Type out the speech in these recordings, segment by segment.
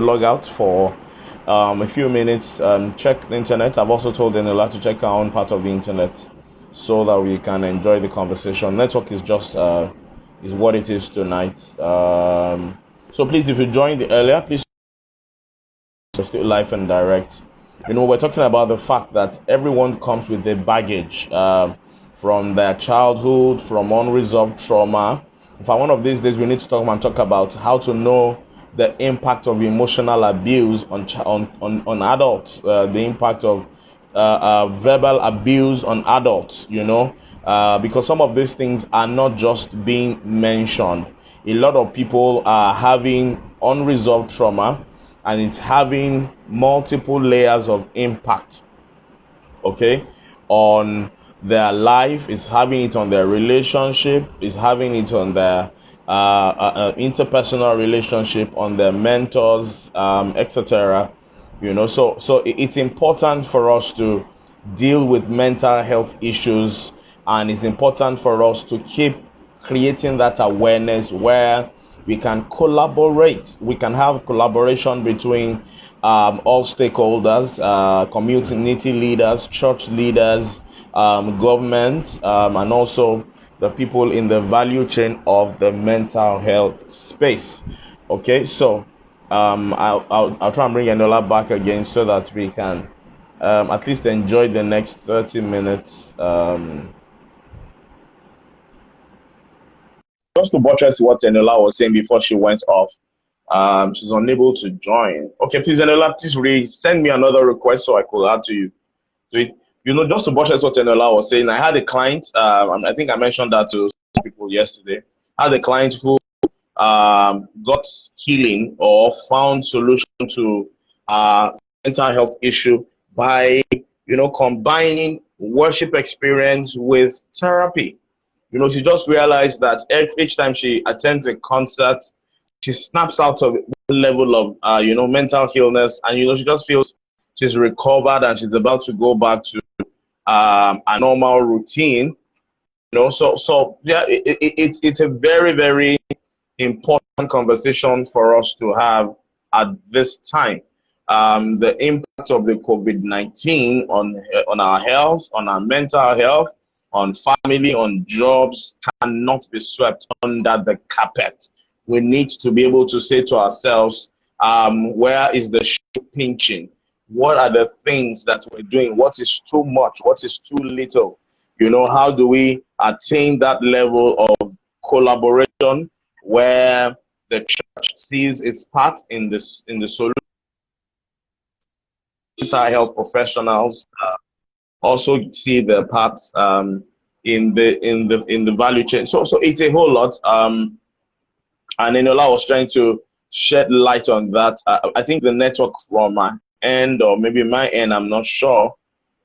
log out for a few minutes, check the internet. I've also told Enola to check our own part of the internet so that we can enjoy the conversation. Network is just is what it is tonight. So please, if you joined earlier, please still live and direct. You know, we're talking about the fact that everyone comes with a baggage from their childhood, from unresolved trauma. In fact, one of these days we need to talk about how to know the impact of emotional abuse on adults, the impact of verbal abuse on adults. You know, because some of these things are not just being mentioned. A lot of people are having unresolved trauma, and it's having multiple layers of impact, okay, on their life. It's having it on their relationship. It's having it on their interpersonal relationship, on their mentors, etc. You know, so it's important for us to deal with mental health issues, and it's important for us to keep creating that awareness where we can collaborate. We can have collaboration between all stakeholders, community leaders, church leaders, government, and also the people in the value chain of the mental health space. Okay, so I'll try and bring Enola back again so that we can at least enjoy the next 30 minutes. Just to buttress what Enola was saying before she went off, she's unable to join. Okay, please, Enola, please send me another request so I could add to you. To it. You know, just to buttress what Enola was saying, I had a client, I think I mentioned that to some people yesterday. I had a client who got healing or found solution to mental health issue by, you know, combining worship experience with therapy. You know, she just realized that each time she attends a concert, she snaps out of one level of, you know, mental illness, and, you know, she just feels she's recovered and she's about to go back to a normal routine. You know, so yeah, it's a very, very important conversation for us to have at this time. The impact of the COVID-19 on our health, on our mental health, on family, on jobs, cannot be swept under the carpet. We need to be able to say to ourselves, where is the shoe pinching? What are the things that we're doing? What is too much? What is too little? You know, how do we attain that level of collaboration where the church sees its part in the solution? Mental health professionals also see their parts in the value chain. So it's a whole lot. And Enola was trying to shed light on that. I think the network from my end, or maybe my end, I'm not sure.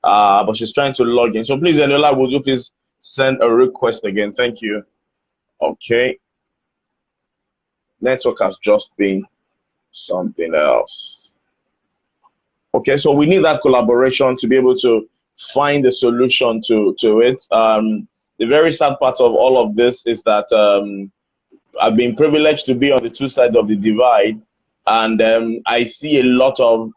But she's trying to log in. So please, Enola, would you please send a request again? Thank you. Okay. Network has just been something else. Okay, so we need that collaboration to be able to find a solution to it. The very sad part of all of this is that I've been privileged to be on the two sides of the divide, and I see a lot of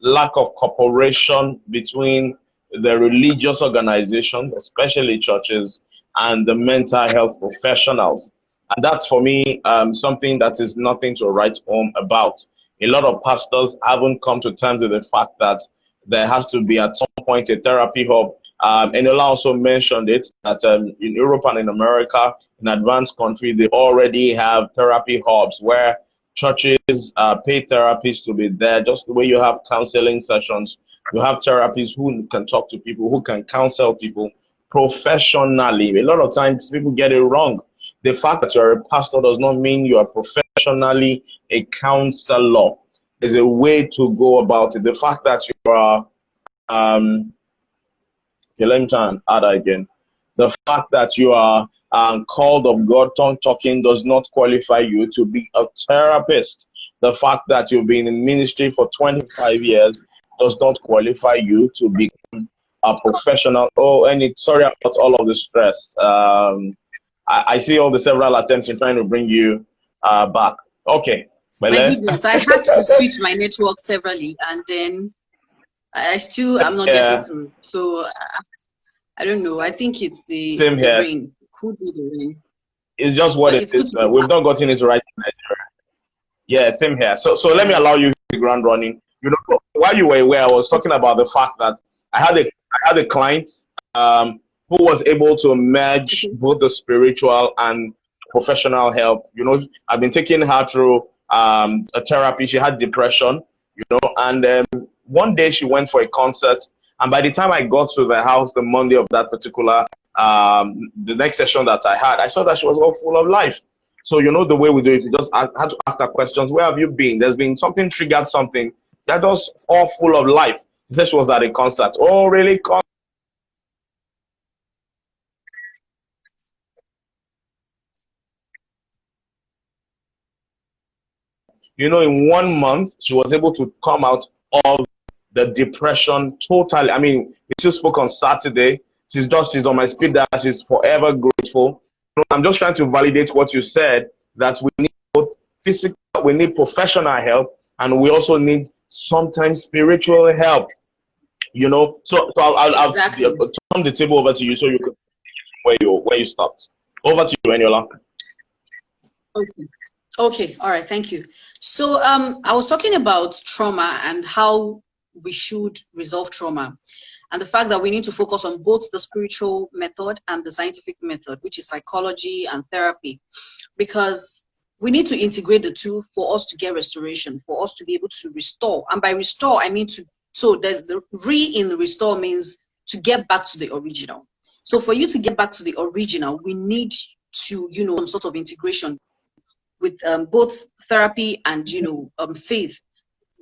lack of cooperation between the religious organizations, especially churches, and the mental health professionals. And that's, for me, something that is nothing to write home about. A lot of pastors haven't come to terms with the fact that there has to be at some point a therapy hub. Enola also mentioned it, that in Europe and in America, in advanced countries, they already have therapy hubs where churches pay therapists to be there, just the way you have counseling sessions. You have therapists who can talk to people, who can counsel people professionally. A lot of times people get it wrong. The fact that you're a pastor does not mean you are professionally a counselor. There's a way to go about it. The fact that you are, okay, let me try and add that again. The fact that you are called of God, tongue talking, does not qualify you to be a therapist. The fact that you've been in ministry for 25 years does not qualify you to become a professional. Oh, and sorry about all of the stress. I see all the several attempts in trying to bring you back. Okay, My goodness, I had to switch my network severally, and then I'm not getting through. So I don't know. I think it's the rain. Could be the rain. It's just what it is. We've not gotten it right in Nigeria. Yeah, same here. So let me allow you the ground running. You know, while you were away, I was talking about the fact that I had a client who was able to merge both the spiritual and professional help. You know, I've been taking her through a therapy. She had depression, you know, and one day she went for a concert, and by the time I got to the house the Monday of that particular the next session that I had, I saw that she was all full of life. So you know the way we do it, we just had to ask her questions. Where have you been? There's been something triggered something. That was all full of life. She said she was at a concert. Oh, really? You know, in 1 month, she was able to come out of the depression totally. I mean, we still spoke on Saturday. She's on my speed dial. She's forever grateful. I'm just trying to validate what you said, that we need both physical, we need professional help, and we also need sometimes spiritual help. You know, so I'll turn the table over to you so you can where you stopped. Over to you, Eniola. Okay, all right, thank you. So I was talking about trauma and how we should resolve trauma, and the fact that we need to focus on both the spiritual method and the scientific method, which is psychology and therapy, because we need to integrate the two for us to get restoration, for us to be able to restore. And by restore, I mean so there's the in restore means to get back to the original. So for you to get back to the original, we need to, you know, some sort of integration with both therapy and, you know, faith,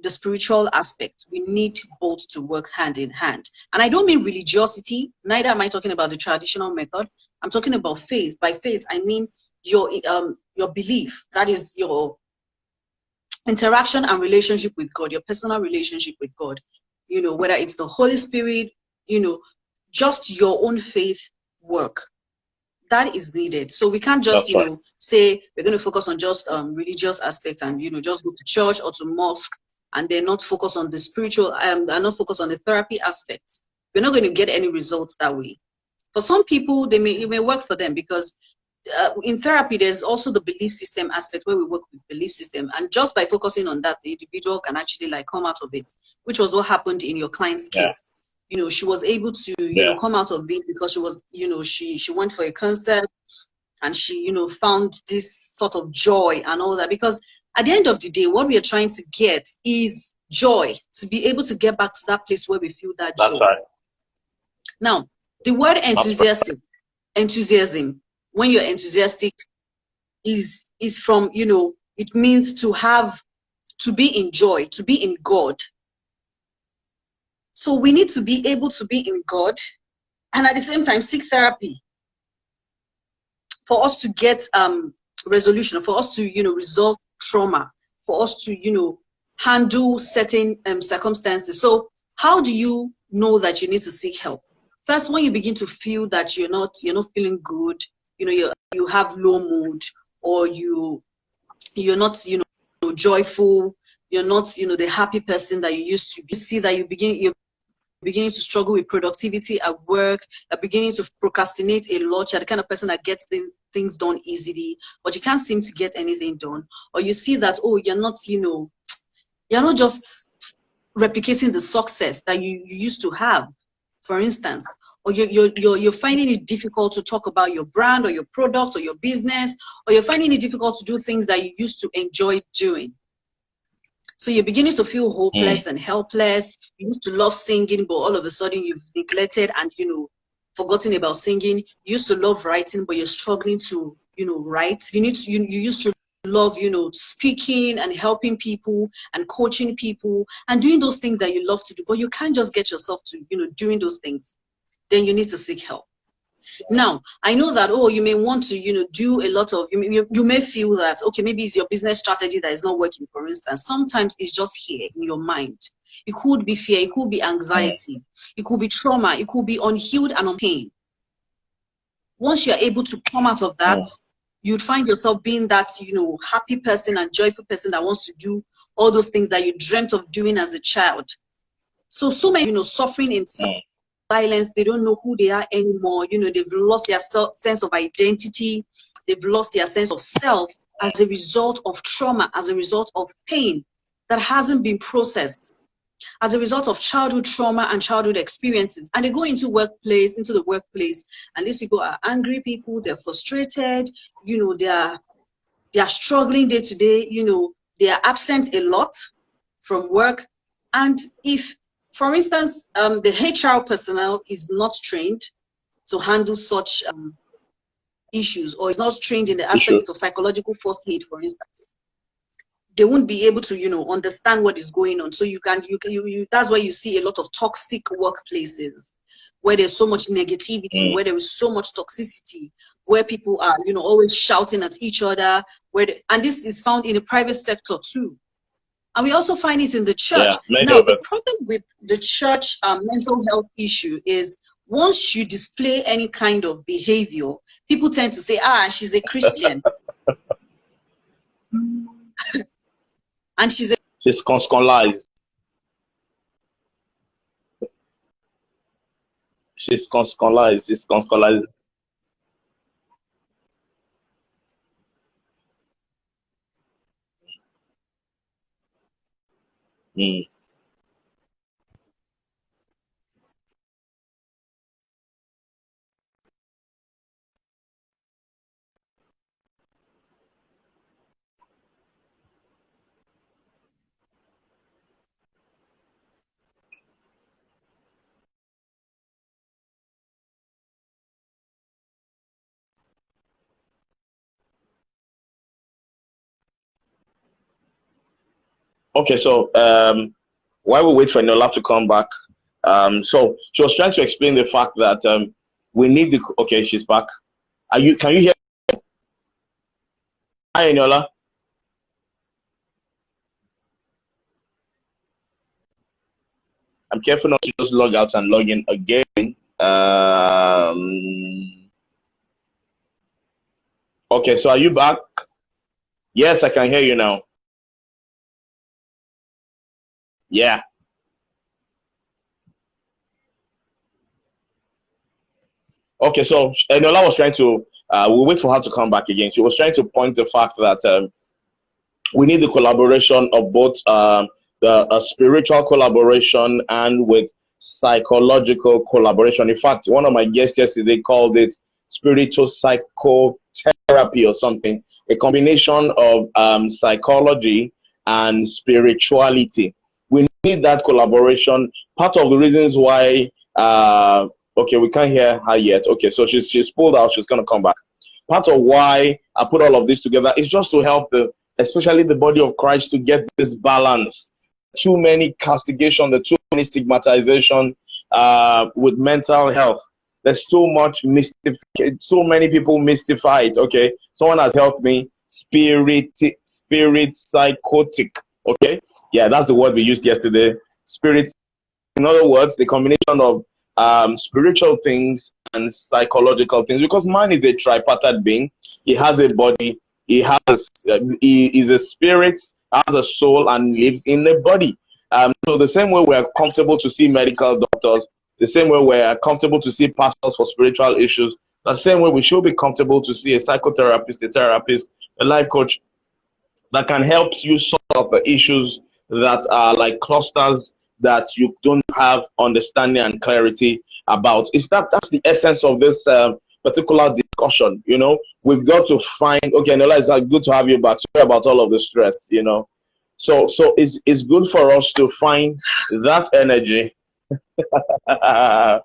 the spiritual aspect. We need both to work hand in hand. And I don't mean religiosity, neither am I talking about the traditional method. I'm talking about faith. By faith, I mean your belief, that is your interaction and relationship with God, your personal relationship with God, you know, whether it's the Holy Spirit, you know, just your own faith work. That is needed. So we can't just, you know, say we're going to focus on just religious aspects and, you know, just go to church or to mosque and they're not focus on the spiritual and not focus on the therapy aspects. We're not going to get any results that way. For some people, it may work for them because in therapy, there's also the belief system aspect where we work with belief system. And just by focusing on that, the individual can actually like come out of it, which was what happened in your client's case. You know, she was able to, you know, come out of it because she was, you know, she went for a concert and she, you know, found this sort of joy and all that. Because at the end of the day, what we are trying to get is joy, to be able to get back to that place where we feel that joy. Now, the word enthusiasm, when you're enthusiastic, is from, you know, it means to be in joy, to be in God. So we need to be able to be in God and at the same time seek therapy for us to get resolution, for us to, you know, resolve trauma, for us to, you know, handle certain circumstances. So how do you know that you need to seek help? First, when you begin to feel that you're not feeling good, you know, you have low mood, or you're not, you know, joyful, you're not, you know, the happy person that you used to be. You see that you're beginning to struggle with productivity at work, you're beginning to procrastinate a lot, you're the kind of person that gets things done easily, but you can't seem to get anything done. Or you see that, oh, you're not, you know, you're not just replicating the success that you used to have, for instance, or you're finding it difficult to talk about your brand or your product or your business, or you're finding it difficult to do things that you used to enjoy doing. So you're beginning to feel hopeless and helpless. You used to love singing, but all of a sudden you've neglected and, you know, forgotten about singing. You used to love writing, but you're struggling to, you know, write. You used to love, you know, speaking and helping people and coaching people and doing those things that you love to do, but you can't just get yourself to, you know, doing those things. Then you need to seek help. Now, I know that, oh, you may want to, you know, do a lot of, you may feel that, okay, maybe it's your business strategy that is not working, for instance. Sometimes it's just here in your mind. It could be fear, it could be anxiety, it could be trauma, it could be unhealed and pain. Once you're able to come out of that, you'd find yourself being that, happy person and joyful person that wants to do all those things that you dreamt of doing as a child. So many, suffering in silence. They don't know who they are anymore. They've lost their sense of identity. They've lost their sense of self as a result of trauma, as a result of pain that hasn't been processed, as a result of childhood trauma and childhood experiences. And they go into the workplace, and these people are angry people, they're frustrated, they are struggling day to day, they are absent a lot from work. And if, for instance, the HR personnel is not trained to handle such issues, or is not trained in the aspect of psychological first aid, for instance, they won't be able to, understand what is going on. So that's why you see a lot of toxic workplaces, where there's so much negativity, where there is so much toxicity, where people are, always shouting at each other, and this is found in the private sector too. And we also find it in the church. Now, the problem with the church mental health issue is, once you display any kind of behavior, people tend to say, she's a Christian. And she's conscientized. She's conscientized. Okay, so while we wait for Enola to come back, so she was trying to explain the fact that we need the. Okay, she's back. Can you hear? Hi, Enola. I'm careful not to just log out and log in again. Okay, so are you back? Yes, I can hear you now. Yeah. Okay, so Enola was trying to, we'll wait for her to come back again. She was trying to point the fact that we need the collaboration of both the spiritual collaboration and with psychological collaboration. In fact, one of my guests yesterday called it spiritual psychotherapy or something, a combination of psychology and spirituality. We need that collaboration. Part of the reasons why, okay, we can't hear her yet. Okay, so she's pulled out. She's going to come back. Part of why I put all of this together is just to help especially the body of Christ, to get this balance. Too many castigation, too many stigmatization with mental health. There's too much so many people mystified. Okay, someone has helped me. Spirit psychotic. Okay, yeah, that's the word we used yesterday. Spirit. In other words, the combination of spiritual things and psychological things, because man is a tripartite being. He has a body, he is a spirit, has a soul, and lives in a body. So the same way we're comfortable to see medical doctors, the same way we're comfortable to see pastors for spiritual issues, the same way we should be comfortable to see a psychotherapist, a therapist, a life coach that can help you solve the issues that are like clusters that you don't have understanding and clarity about. That's the essence of this particular discussion. We've got to find. Okay, Enola, it's good to have you back. Sorry about all of the stress. So it's good for us to find that energy. But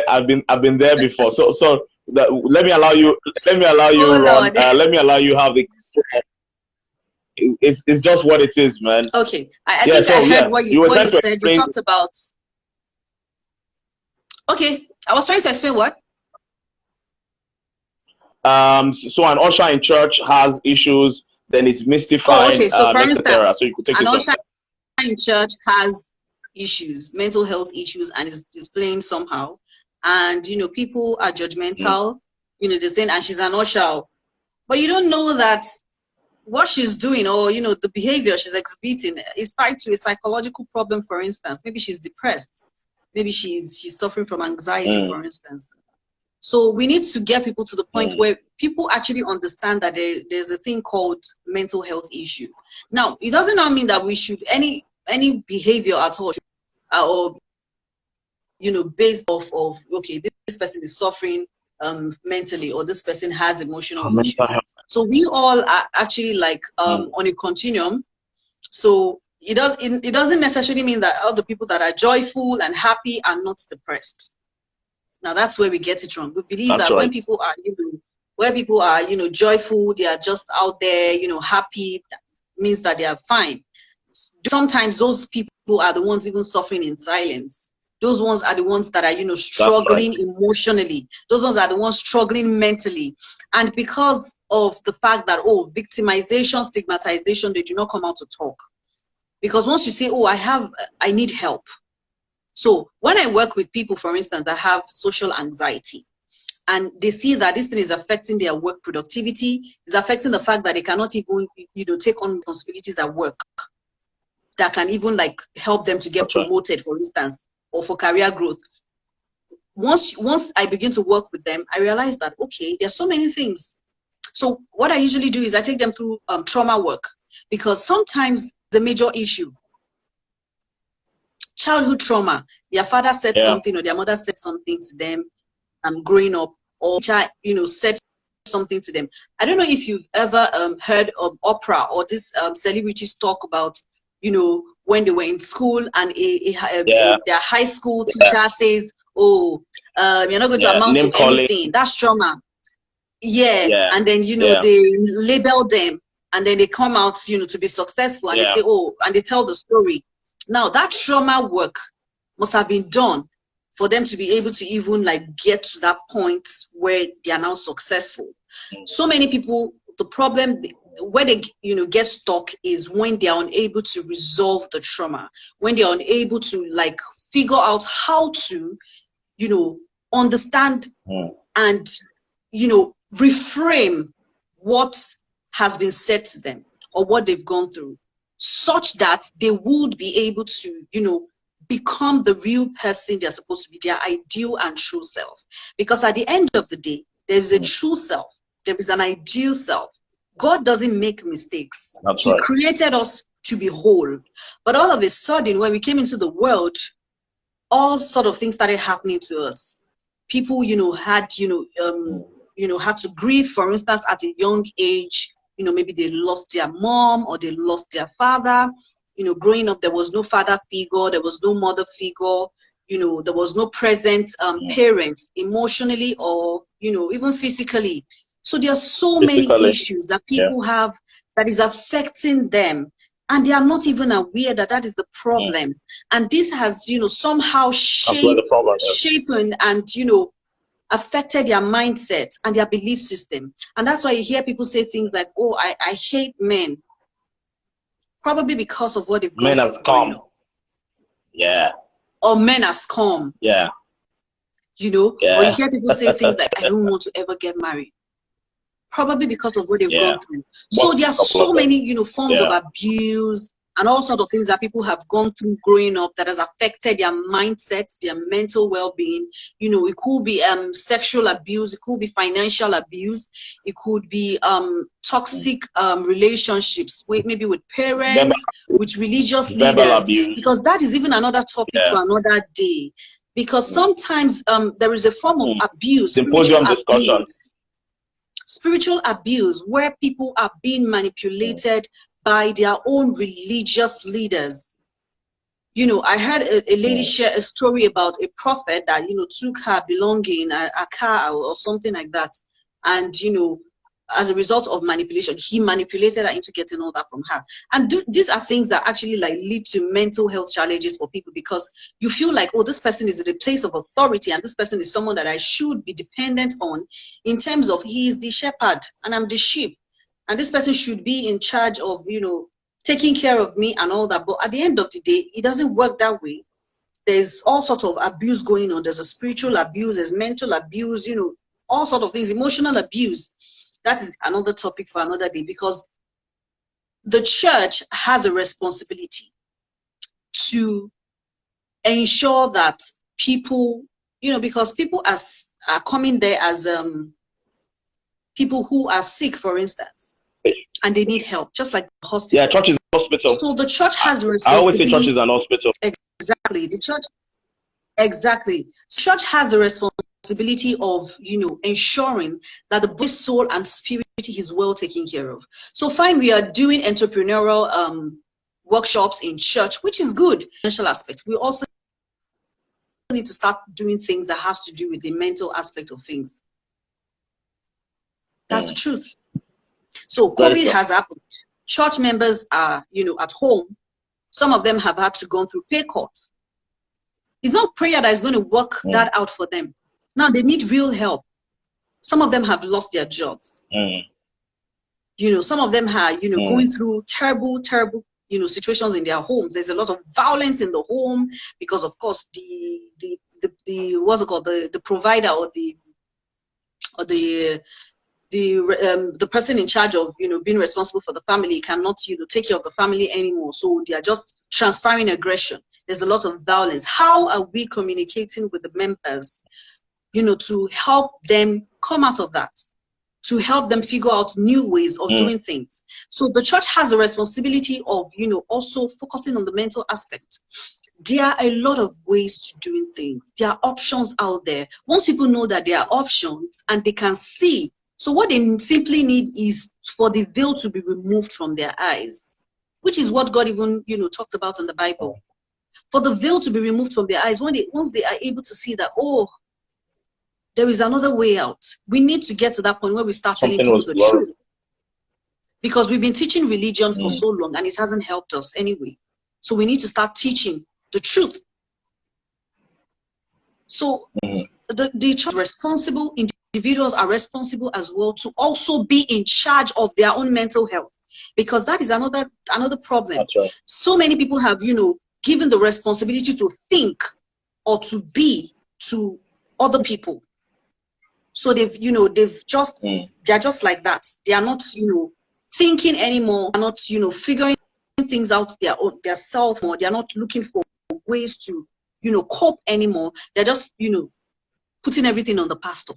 I've been there before. So let me allow you. Let me allow you run. Let me allow you have the. It's just what it is, man. Okay, I think I heard what you said. You talked about. Okay, I was trying to explain what. So an usher in church has issues, then it's mystified. Oh, okay. So for instance, so you could take an usher in church has issues, mental health issues, and is displaying somehow. And people are judgmental. They're saying, and she's an usher. But you don't know that what she's doing, or the behavior she's exhibiting, is tied to a psychological problem. For instance, maybe she's depressed, maybe she's suffering from anxiety, for instance. So we need to get people to the point where people actually understand that there's a thing called mental health issue. Now, it doesn't not mean that we should any behavior at all, or based off of, okay, this person is suffering mentally, or this person has emotional issues. So we all are actually like on a continuum. So it doesn't necessarily mean that all the people that are joyful and happy are not depressed. Now that's where we get it wrong. We believe that when people are joyful, they are just out there, happy, that means that they are fine. Sometimes those people are the ones even suffering in silence. Those ones are the ones that are, struggling emotionally. Those ones are the ones struggling mentally. And because of the fact that, victimization, stigmatization, they do not come out to talk. Because once you say, I need help. So when I work with people, for instance, that have social anxiety, and they see that this thing is affecting their work productivity, is affecting the fact that they cannot even, take on responsibilities at work that can even like help them to get promoted, for instance, or for career growth. Once I begin to work with them, I realize that, okay, there are so many things. So what I usually do is I take them through trauma work, because sometimes the major issue, childhood trauma, their father said something, or their mother said something to them growing up, or said something to them. I don't know if you've ever heard of Oprah or this celebrities talk about, when they were in school and their high school teacher says, you're not going to amount to anything. That's trauma. And then, they label them, and then they come out, to be successful, and they say, and they tell the story. Now, that trauma work must have been done for them to be able to even like get to that point where they are now successful. So many people, the problem where they get stuck is when they are unable to resolve the trauma, when they are unable to like figure out how to understand and reframe what has been said to them or what they've gone through, such that they would be able to become the real person they're supposed to be, their ideal and true self. Because at the end of the day, there is a true self, there is an ideal self. God doesn't make mistakes. He created us to be whole. But all of a sudden, when we came into the world, all sort of things started happening to us. People, had to grieve, for instance, at a young age. Maybe they lost their mom or they lost their father. Growing up, there was no father figure, there was no mother figure, there was no present parents emotionally or, even physically. So there are so many issues that people have that is affecting them, and they are not even aware that that is the problem. And this has, somehow shaped and, affected their mindset and their belief system. And that's why you hear people say things like, I hate men. Probably because of what they've gone through. Men has come. Or men has come. Or you hear people say things like, I don't want to ever get married. Probably because of what they've gone through. So there are so many, forms of abuse and all sorts of things that people have gone through growing up that has affected their mindset, their mental well-being. It could be sexual abuse, it could be financial abuse, it could be toxic relationships, maybe with parents, with religious leaders, because that is even another topic for another day. Because sometimes there is a form of abuse, spiritual abuse, where people are being manipulated by their own religious leaders. I heard a lady share a story about a prophet that, took her belonging, a car or something like that. And, as a result of manipulation, he manipulated her into getting all that from her. And these are things that actually like lead to mental health challenges for people, because you feel like, this person is in a place of authority, and this person is someone that I should be dependent on in terms of he is the shepherd and I'm the sheep. And this person should be in charge of, taking care of me and all that. But at the end of the day, it doesn't work that way. There's all sorts of abuse going on. There's a spiritual abuse, there's mental abuse, all sorts of things, emotional abuse. that is another topic for another day, because the church has a responsibility to ensure that people, because people are coming there as people who are sick, for instance, and they need help, just like the hospital. Yeah, church is an hospital. So the church has a I always say church responsibility. is an hospital. Exactly. The church, exactly. Church has the responsibility of, ensuring that the body, soul, and spirit is well taken care of. So fine, we are doing entrepreneurial workshops in church, which is good. Financial aspect. We also need to start doing things that has to do with the mental aspect of things. That's the truth. So COVID has happened. Church members are, at home. Some of them have had to go through pay cuts. It's not prayer that is going to work that out for them. Now they need real help. Some of them have lost their jobs. Some of them are, going through terrible, terrible, situations in their homes. There's a lot of violence in the home because, of course, the what's it called, the provider or the person in charge of being responsible for the family cannot take care of the family anymore. So they are just transferring aggression. There's a lot of violence. How are we communicating with the members, to help them come out of that, to help them figure out new ways of doing things? So the church has a responsibility of also focusing on the mental aspect. There are a lot of ways to doing things. There are options out there. Once people know that there are options and they can see, so what they simply need is for the veil to be removed from their eyes, which is what God even talked about in the Bible. For the veil to be removed from their eyes, once they are able to see that, oh, there is another way out. We need to get to that point where we start telling people the truth. Because we've been teaching religion for so long and it hasn't helped us anyway. So we need to start teaching the truth. So the church is responsible, individuals are responsible as well to also be in charge of their own mental health, because that is another problem. Right. So many people have given the responsibility to think or to be to other people. So they've just they're just like that. They are not thinking anymore. They're not figuring things out their self more. They're not looking for ways to cope anymore. They're just putting everything on the pastor.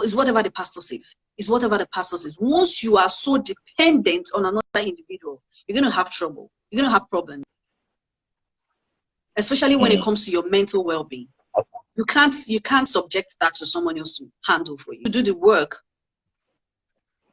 Is whatever the pastor says. Is whatever the pastor says. Once you are so dependent on another individual, you're going to have trouble. You're going to have problems, especially when it comes to your mental well-being. You can't subject that to someone else to handle for you. You do the work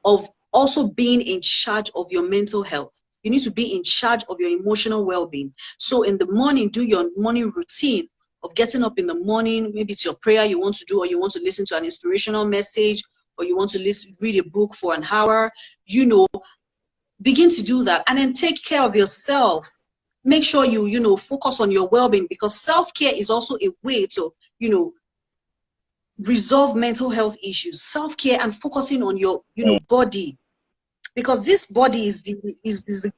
of also being in charge of your mental health. You need to be in charge of your emotional well-being. So in the morning, do your morning routine of getting up in the morning. Maybe it's your prayer you want to do, or you want to listen to an inspirational message, or you want to read a book for an hour. Begin to do that, and then take care of yourself. Make sure you focus on your well-being, because self-care is also a way to resolve mental health issues. Self-care and focusing on your body, because this body is the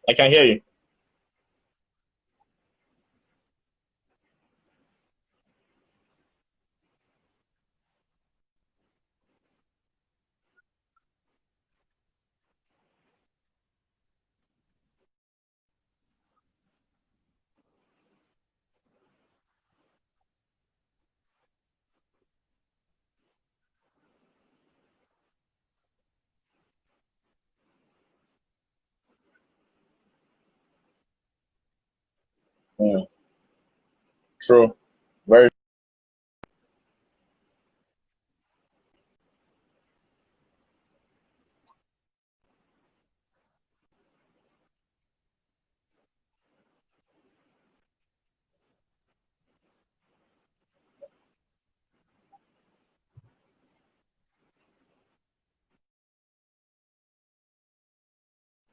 I can hear you. True. Very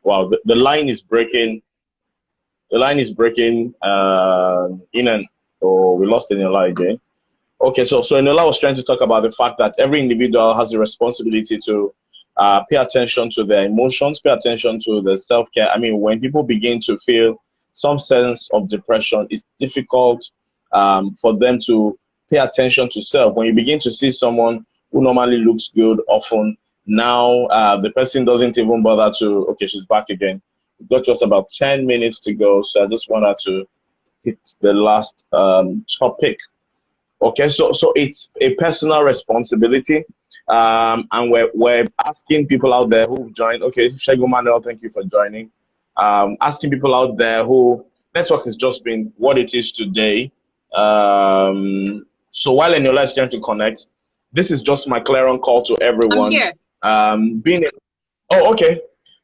Wow, the line is breaking. The line is breaking in and oh, we lost Eniola again. Okay, so Eniola was trying to talk about the fact that every individual has a responsibility to pay attention to their emotions, pay attention to the self-care. I mean, when people begin to feel some sense of depression, it's difficult for them to pay attention to self. When you begin to see someone who normally looks good, often now the person doesn't even bother to, okay, she's back again. We've got just about 10 minutes to go, so I just wanted to hit the last topic. Okay, so it's a personal responsibility, and we're asking people out there who've joined. Okay, Shego Manuel, thank you for joining. Asking people out there who network has just been what it is today. So while Eniola is trying to connect, this is just my clear-on call to everyone. I'm here. Oh, okay.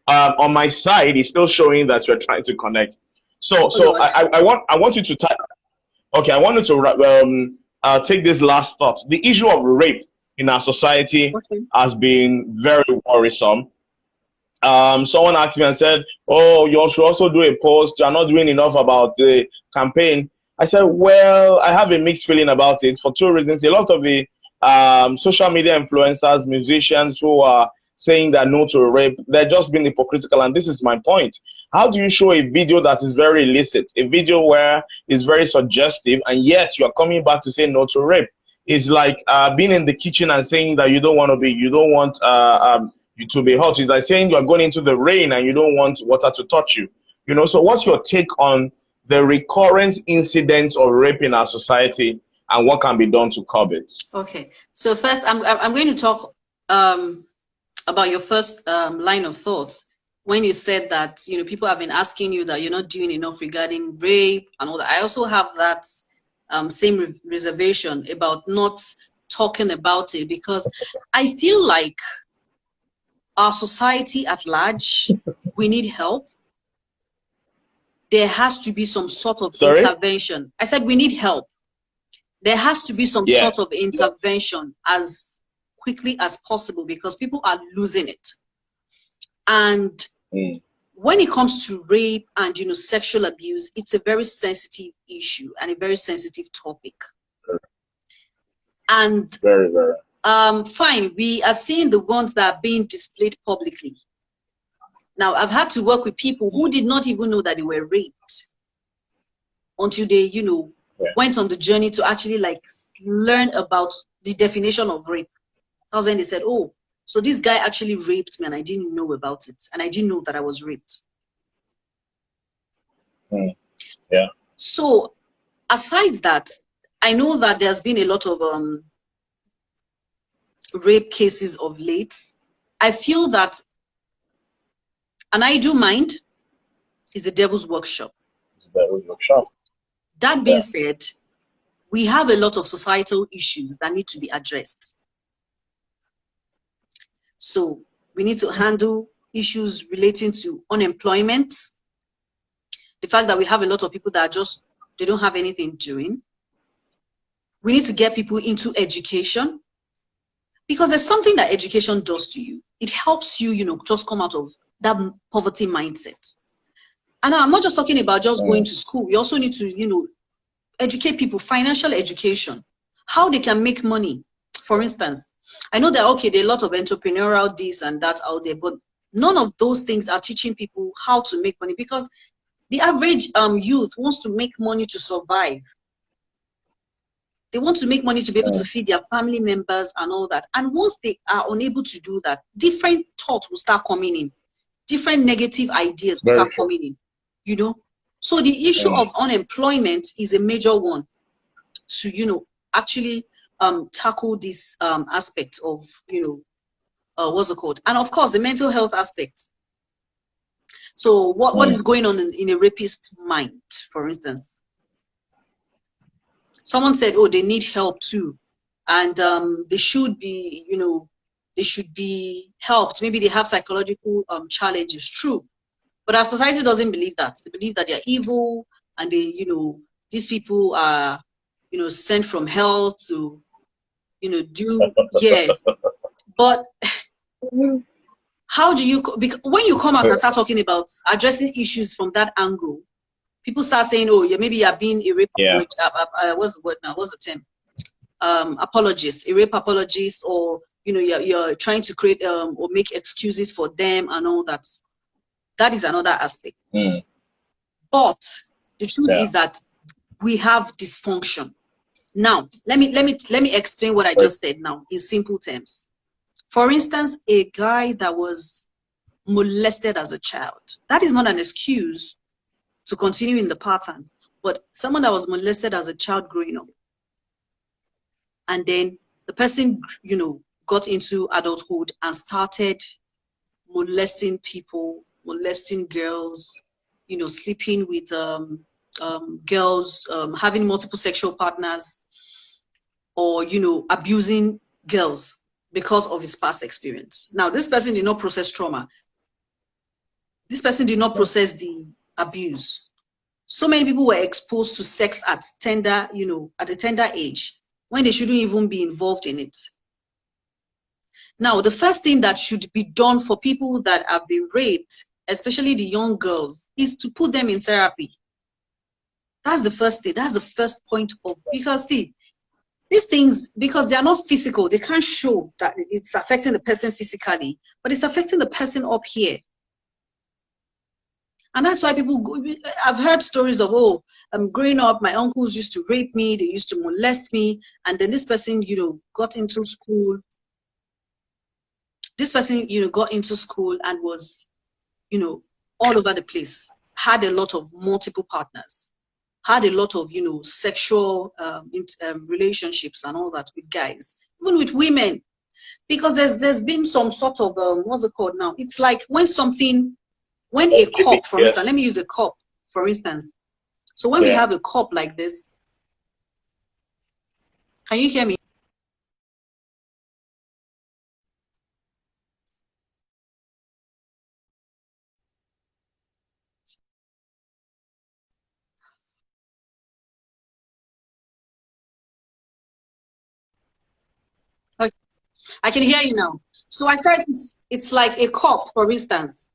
On my side, it's still showing that we're trying to connect. So I want you to type. Okay, I wanted to take this last thought. The issue of rape in our society has been very worrisome. Someone asked me and said, "Oh, you should also do a post. You're not doing enough about the campaign." I said, "Well, I have a mixed feeling about it for two reasons. A lot of the social media influencers, musicians who are saying that no to rape, they're just being hypocritical, and this is my point. How do you show a video that is very illicit, a video where it's very suggestive, and yet you're coming back to say no to rape? It's like being in the kitchen and saying that you don't want you to be hot. It's like saying you're going into the rain and you don't want water to touch you. You know, so what's your take on the recurrent incidents of rape in our society and what can be done to curb it?" Okay, so first I'm going to talk about your first line of thoughts when you said that, you know, people have been asking you that you're not doing enough regarding rape and all that. I also have that same reservation about not talking about it, because I feel like our society at large, we need help. There has to be some sort of intervention. I said we need help. There has to be some sort of intervention as quickly as possible, because people are losing it. And when it comes to rape and, you know, sexual abuse, it's a very sensitive issue and a very sensitive topic. And very, very. Fine, we are seeing the ones that are being displayed publicly. Now, I've had to work with people who did not even know that they were raped until they, you know, went on the journey to actually like learn about the definition of rape. That's when they said, "Oh, so this guy actually raped me and I didn't know about it. And I didn't know that I was raped." Yeah. So aside that, I know that there's been a lot of rape cases of late. I feel that an idle mind is the devil's workshop. That being said, we have a lot of societal issues that need to be addressed. So we need to handle issues relating to unemployment, the fact that we have a lot of people that they don't have anything doing. We need to get people into education, because there's something that education does to you. It helps you, you know, just come out of that poverty mindset. And I'm not just talking about just going to school. We also need to, you know, educate people, financial education, how they can make money. For instance, I know that, okay, there are a lot of entrepreneurial this and that out there, but none of those things are teaching people how to make money, because the average youth wants to make money to survive. They want to make money to be able to feed their family members and all that. And once they are unable to do that, different thoughts will start coming in. Different negative ideas will start coming in, you know. So the issue of unemployment is a major one to, you know, actually tackle this aspect of, you know, what's it called? And of course, the mental health aspect. So what is going on in a rapist's mind, for instance? Someone said, oh, they need help too. And they should be, you know, they should be helped. Maybe they have psychological challenges. True. But our society doesn't believe that. They believe that they're evil and they, you know, these people are, you know, sent from hell to, you know, do, yeah. But how do you, because when you come out and start talking about addressing issues from that angle, people start saying, oh, yeah, maybe you're being a rape apologist, what's the word now? What's the term? Apologist, a rape apologist, or you're trying to create or make excuses for them and all that. That is another aspect. But the truth is that we have dysfunction. Now, let me explain what I just said now in simple terms. For instance, a guy that was molested as a child, that is not an excuse to continue in the pattern, but someone that was molested as a child growing up, and then the person, got into adulthood and started molesting people, molesting girls, sleeping with girls, having multiple sexual partners, or, abusing girls because of his past experience. Now, this person did not process trauma. This person did not process the abuse. So many people were exposed to sex at at a tender age when they shouldn't even be involved in it. Now, the first thing that should be done for people that have been raped, especially the young girls, is to put them in therapy. That's the first thing. That's the first point of, because see, these things, because they are not physical, they can't show that it's affecting the person physically, but it's affecting the person up here. And that's why people go, I've heard stories of, growing up, my uncles used to rape me, they used to molest me, and then this person, got into school. This person, got into school and was, all over the place, had a lot of multiple partners, had a lot of, sexual relationships and all that with guys, even with women, because there's been some sort of, what's it called now? It's like when a cup, for instance, let me use a cup, for instance. So when we have a cup like this, can you hear me? Okay. I can hear you now. So I said it's like a cup, for instance.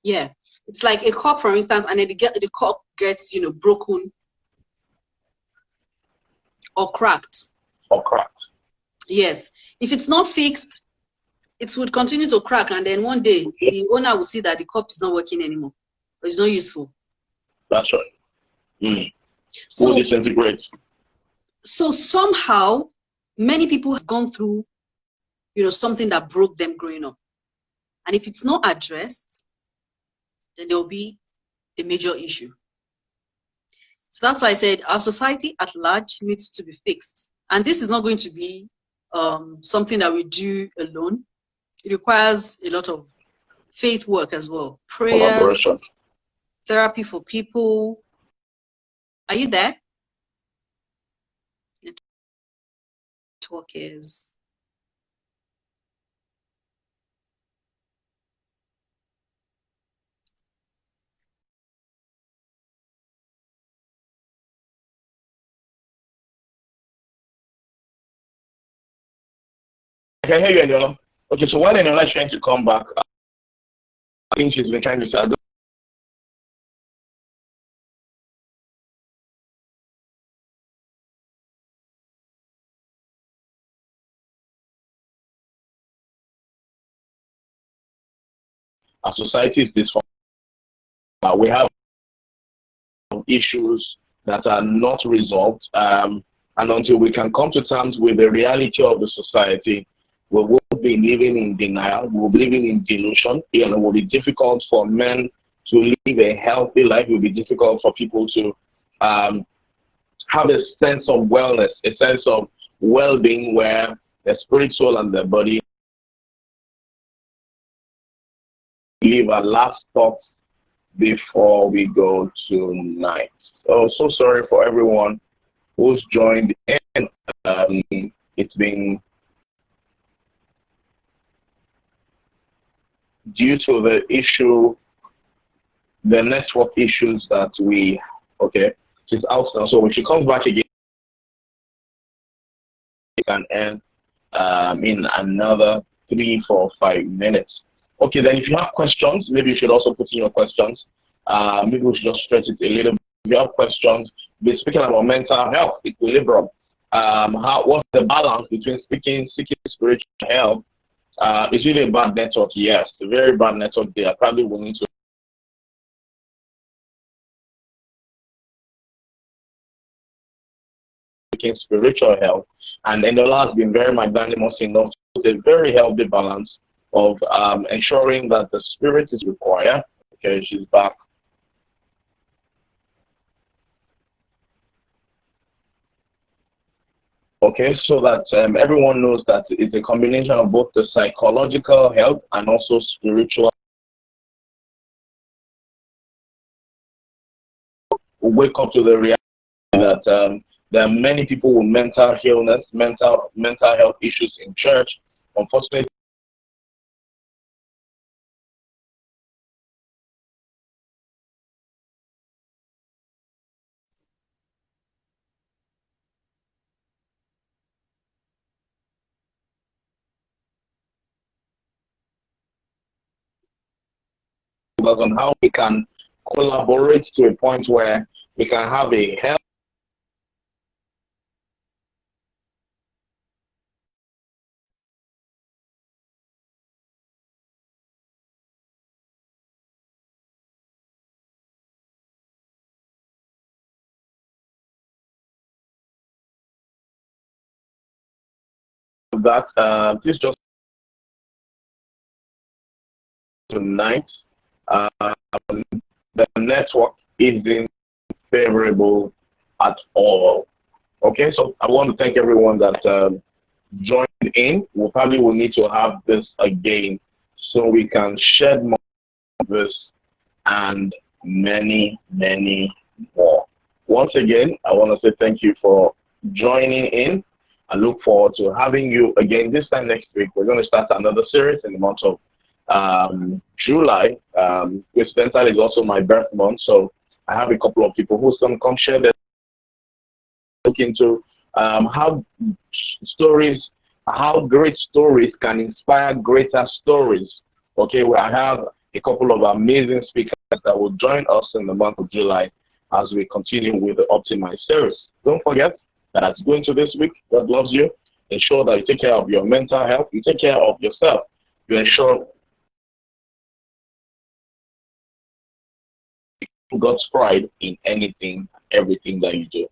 Yeah, it's like a cup, for instance, and then the cup gets, broken or cracked. Yes. If it's not fixed, it would continue to crack, and then one day the owner will see that the cup is not working anymore, or it's not useful. That's right. So disintegrate. So somehow, many people have gone through, something that broke them growing up, and if it's not addressed, then there will be a major issue. So that's why I said our society at large needs to be fixed, and this is not going to be something that we do alone. It requires a lot of faith work as well, prayers, therapy for people. Are you there? Network is. I can hear you, Eniola. Okay, so while Eniola is trying to come back, I think she's been trying to say, our society is dysfunctional. We have issues that are not resolved, and until we can come to terms with the reality of the society, we will be living in denial, we will be living in delusion. It will be difficult for men to live a healthy life. It will be difficult for people to have a sense of wellness, a sense of well-being where the spirit, soul, and the body leave our last thoughts before we go tonight. So sorry for everyone who's joined in. It's been due to the issue the network issues that we, okay, she's out now. So when she comes back again, we can end in another 3, 4, 5 minutes. Okay, then if you have questions, maybe you should also put in your questions. Maybe we should just stretch it a little bit. If you have questions, we're speaking about mental health, equilibrium. What's the balance between seeking spiritual help? It's really a bad network, yes, a very bad network there. Probably will need to seeking spiritual help. And Enola has been very magnanimous enough to put a very healthy balance of ensuring that the spirit is required. Okay, she's back. Okay, so that everyone knows that it's a combination of both the psychological health and also spiritual. We wake up to the reality that there are many people with mental illness, mental health issues in church. Unfortunately, on how we can collaborate to a point where we can have a health that please just tonight the network isn't favorable at all. Okay, so I want to thank everyone that joined in. We probably will need to have this again so we can shed more of this and many, many more. Once again, I want to say thank you for joining in. I look forward to having you again this time next week. We're going to start another series in the month of July, which then is also my birth month. So I have a couple of people who's going to come share their look into how great stories can inspire greater stories. Okay, well, I have a couple of amazing speakers that will join us in the month of July as we continue with the Optimize series. Don't forget that as going to this week, God loves you. Ensure that you take care of your mental health, you take care of yourself, you ensure God's pride in anything, everything that you do.